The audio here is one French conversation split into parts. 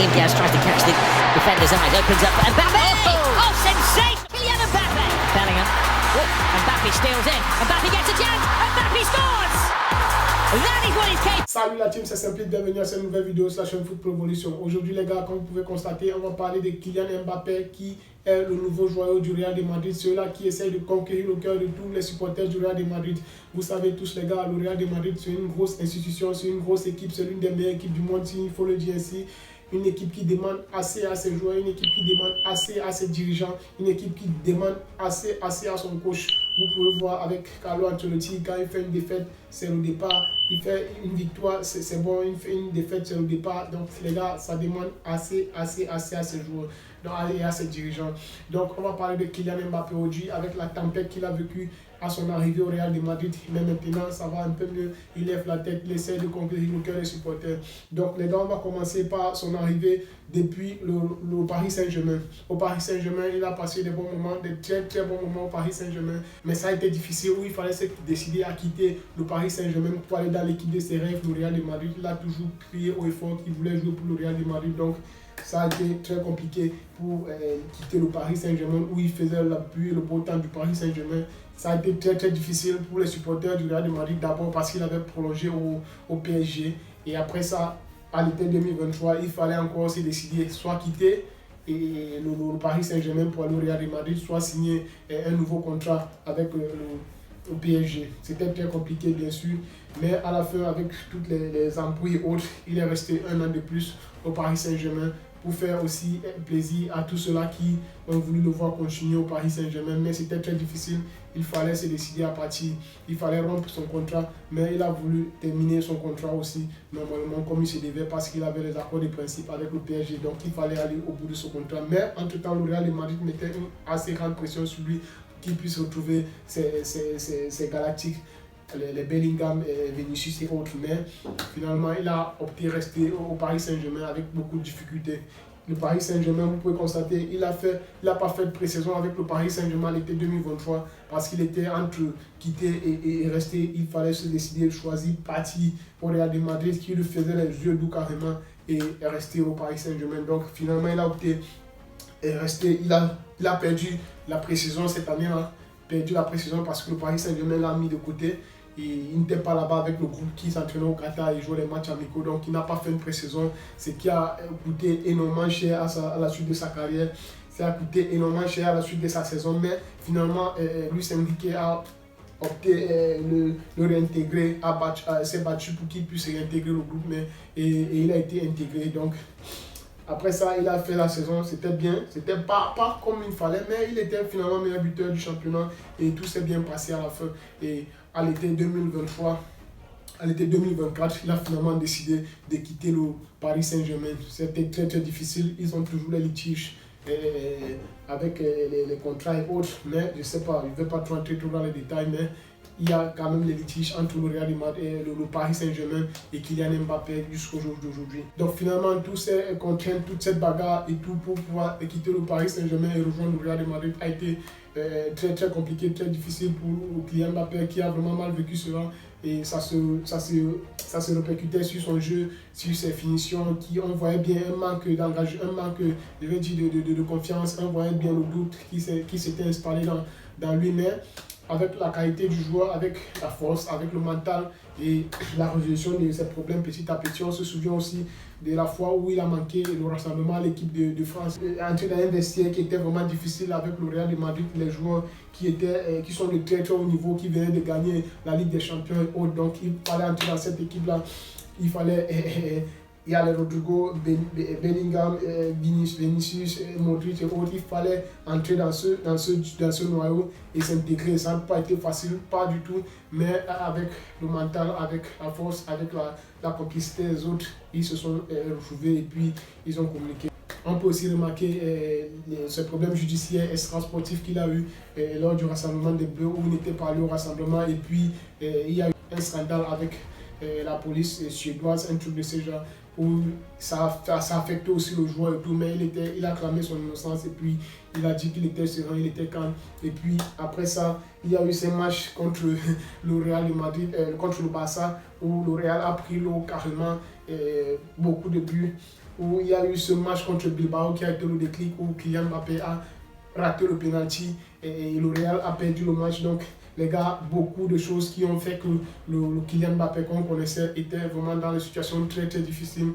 Brahim Diaz tries to catch the defender's eyes, opens up for Mbappe! Oh, sensation! Kylian Mbappe! Bellingham. Mbappe steals in. Mbappe gets a chance. Mbappe scores! That is what he's capable. Salut la team, c'est Simple, bienvenue à cette nouvelle vidéo sur la chaîne Foot Pro Evolution. Aujourd'hui les gars, comme vous pouvez constater, on va parler de Kylian Mbappé qui est le nouveau joueur du Real de Madrid, celui-là qui essaye de conquérir le cœur de tous les supporters du Real de Madrid. Vous savez tous les gars, le Real de Madrid c'est une grosse institution, c'est une grosse équipe, c'est l'une des meilleures équipes du monde, il faut le dire ainsi. Une équipe qui demande assez à ses joueurs, une équipe qui demande assez à ses dirigeants, une équipe qui demande assez à son coach. Vous pouvez voir avec Carlo Ancelotti, quand il fait une défaite, c'est le départ. Il fait une victoire, c'est bon. Il fait une défaite, c'est le départ. Donc les gars, ça demande assez à ses joueurs et à ses dirigeants. Donc on va parler de Kylian Mbappé aujourd'hui avec la tempête qu'il a vécue à son arrivée au Real de Madrid. Mais maintenant, ça va un peu mieux. Il lève la tête, il essaie de conquérir le cœur des supporters. Donc les gars, on va commencer par son arrivée depuis le Paris Saint-Germain. Au Paris Saint-Germain, il a passé des bons moments, des très bons moments au Paris Saint-Germain. Mais ça a été difficile où il fallait se décider à quitter le Paris Saint-Germain pour aller dans l'équipe de ses rêves, le Real de Madrid. Il a toujours crié haut et fort qu'il voulait jouer pour le Real de Madrid. Donc ça a été très compliqué pour quitter le Paris Saint-Germain où il faisait la pluie et le beau temps du Paris Saint-Germain. Ça a été très difficile pour les supporters du Real de Madrid, d'abord parce qu'il avait prolongé au PSG. Et après ça, à l'été 2023, il fallait encore se décider, soit quitter le Paris Saint-Germain pour aller au Real de Madrid, soit signer un nouveau contrat avec le PSG. C'était très compliqué bien sûr, mais à la fin, avec toutes les embrouilles et autres, il est resté un an de plus au Paris Saint-Germain pour faire aussi plaisir à tous ceux-là qui ont voulu le voir continuer au Paris Saint-Germain. Mais c'était très difficile, il fallait se décider à partir, il fallait rompre son contrat, mais il a voulu terminer son contrat aussi normalement comme il se devait parce qu'il avait les accords de principe avec le PSG, donc il fallait aller au bout de son contrat. Mais entre-temps, le Real de Madrid mettait une assez grande pression sur lui qu'il puisse retrouver ses galactiques, les Bellingham, Vinicius et autres, mais finalement il a opté rester au Paris Saint-Germain avec beaucoup de difficultés. Le Paris Saint-Germain, vous pouvez constater, il n'a pas fait de pré-saison avec le Paris Saint-Germain l'été 2023 parce qu'il était entre quitter et rester. Il fallait se décider, choisir, partir au Real de Madrid qui lui faisait les yeux doux carrément et rester au Paris Saint-Germain. Donc finalement il a opté et rester. Il a perdu la pré-saison cette année-là, perdu la pré-saison parce que le Paris Saint-Germain l'a mis de côté. Et il n'était pas là-bas avec le groupe qui s'entraînait au Qatar et jouait les matchs amicaux, donc il n'a pas fait une pré-saison, ce qui a coûté énormément cher à la suite de sa carrière. Ça a coûté énormément cher à la suite de sa saison, mais finalement Luis Enrique a opté le réintégrer, s'est battu pour qu'il puisse réintégrer le groupe, et il a été intégré. Donc après ça, il a fait la saison, c'était bien, c'était pas comme il fallait, mais il était finalement meilleur buteur du championnat et tout s'est bien passé à la fin. Et à l'été 2023, à l'été 2024, il a finalement décidé de quitter le Paris Saint-Germain. C'était très difficile, ils ont toujours les litiges avec les contrats et autres, mais je ne sais pas, je ne vais pas trop entrer dans les détails, mais il y a quand même les litiges entre le Real de Madrid et le Paris Saint-Germain et Kylian Mbappé jusqu'au jour d'aujourd'hui. Donc finalement, toutes ces contraintes, toute cette bagarre et tout pour pouvoir quitter le Paris Saint-Germain et rejoindre le Real de Madrid a été très compliqué, très difficile pour Kylian Mbappé qui a vraiment mal vécu cela. Et ça se répercutait sur son jeu, sur ses finitions, on voyait bien un manque d'engagement, un manque de confiance, on voyait bien le doute qui s'était installé dans lui-même. Avec la qualité du joueur, avec la force, avec le mental et la résolution de ses problèmes petit à petit. On se souvient aussi de la fois où il a manqué le rassemblement à l'équipe de France. Entrer dans un vestiaire qui était vraiment difficile avec le Real de Madrid, les joueurs qui sont de très haut niveau, qui venaient de gagner la Ligue des Champions et autres. Donc il fallait entrer dans cette équipe-là. Il fallait... Il y a les Rodrigo, Bellingham, Vinicius, Modric et autres. Il fallait entrer dans ce noyau et s'intégrer. Ça n'a pas été facile, pas du tout. Mais avec le mental, avec la force, avec la complicité des autres, ils se sont retrouvés et puis ils ont communiqué. On peut aussi remarquer ce problème judiciaire extra-sportif qu'il a eu lors du rassemblement des Bleus où il n'était pas allé au rassemblement. Et puis il y a eu un scandale avec la police suédoise, un truc de ce genre, où ça affectait aussi le joueur et tout, mais il a clamé son innocence et puis il a dit qu'il était serein, il était calme. Et puis après ça, il y a eu ces matchs contre le Real de Madrid, contre le Barça, où le Real a pris l'eau carrément, beaucoup de buts, où il y a eu ce match contre Bilbao qui a été le déclic, où Kylian Mbappé a raté le penalty et le Real a perdu le match. Donc les gars, beaucoup de choses qui ont fait que le Kylian Mbappé qu'on connaissait était vraiment dans une situation très très difficile.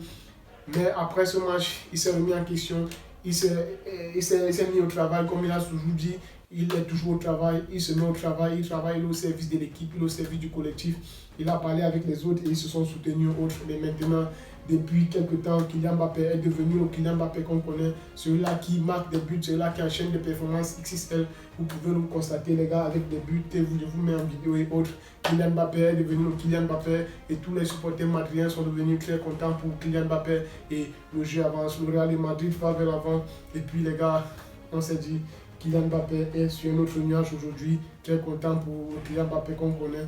Mais après ce match, il s'est remis en question, il s'est mis au travail, comme il a toujours dit. Il est toujours au travail, il se met au travail, il travaille au service de l'équipe, il est au service du collectif. Il a parlé avec les autres et ils se sont soutenus autres. Mais maintenant, depuis quelques temps, Kylian Mbappé est devenu le Kylian Mbappé qu'on connaît. Celui-là qui marque des buts, celui-là qui enchaîne des performances XXL. Vous pouvez le constater, les gars, avec des buts. Je vous mets en vidéo et autres. Kylian Mbappé est devenu le Kylian Mbappé et tous les supporters madriens sont devenus très contents pour Kylian Mbappé. Et le jeu avance, le Real de Madrid va vers l'avant. Et puis les gars, on s'est dit, Kylian Mbappé est sur un autre nuage aujourd'hui. Très content pour Kylian Mbappé qu'on connaît.